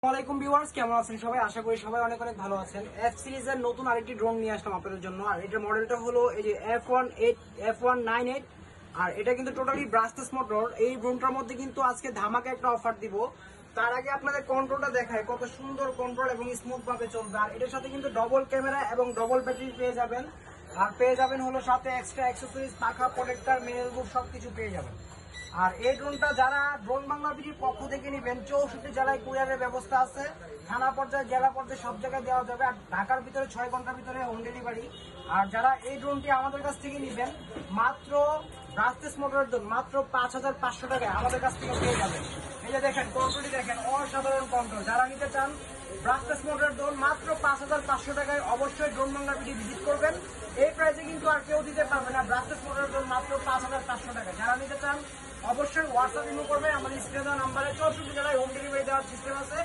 আসসালামাইকুম ভিউয়ার্স, কেমন আছেন সবাই? আশা করি সবাই অনেক অনেক ভালো আছেন। এফ সিরিজের নতুন আরেকটি ড্রোন নিয়ে আসলাম আপনাদের জন্য। আর এটার মডেলটা হলো এই যে F198। আর এটা কিন্তু টোটালি ব্রাশলেস মোটর। এই ড্রোনটার মধ্যে কিন্তু আজকে ধামাকা একটা অফার দিব। তার আগে আপনাদের কন্ট্রোলটা দেখায়, কত সুন্দর কন্ট্রোল এবং স্মুথ ভাবে চলবে। আর এটার সাথে কিন্তু ডবল ক্যামেরা এবং ডবল ব্যাটারি পেয়ে যাবেন। আর পেয়ে যাবেন হলো সাথে এক্সট্রা অ্যাক্সেসরিজ, পাখা, প্রোটেক্টর, মেল বুক সবকিছু পেয়ে যাবেন। আর এই ড্রোনটা যারা ড্রোন বাংলা বিডির পক্ষ থেকে নেবেন, 64 জেলায় কুরিয়ারের ব্যবস্থা আছে। থানা পর্যায়ে, জেলা পর্যায়ে সব জায়গায় দেওয়া যাবে। আর ঢাকার ভিতরে 6 ঘন্টার ভিতরে হোম ডেলিভারি। আর যারা এই ড্রোনটি আমাদের কাছ থেকে নেবেন, মাত্র ব্রাশলেস মোটরের ড্রোন মাত্র 5500 টাকায় আমাদের কাছ থেকে পেয়ে যাবেন। এই যে দেখেন, কন্ট্রোলটি দেখেন, অসাধারণ কন্ট্রোল। যারা নিতে চান ব্রাশলেস মোটরের ড্রোন মাত্র 5500 টাকায়, অবশ্যই ড্রোন বাংলা বিডি ভিজিট করবেন। এই প্রাইসে কিন্তু আর কেউ দিতে পারবে না। ব্রাশলেস মোটরের ড্রোন মাত্র 5500 টাকায়। যারা নিতে চান অবশ্যই হোয়াটসঅ্যাপ ইমো করবে। আমাদের স্ক্রিনে দেওয়া নাম্বারে 64 জেলায় হোম ডেলিভারি দেওয়ার সিস্টেম আছে।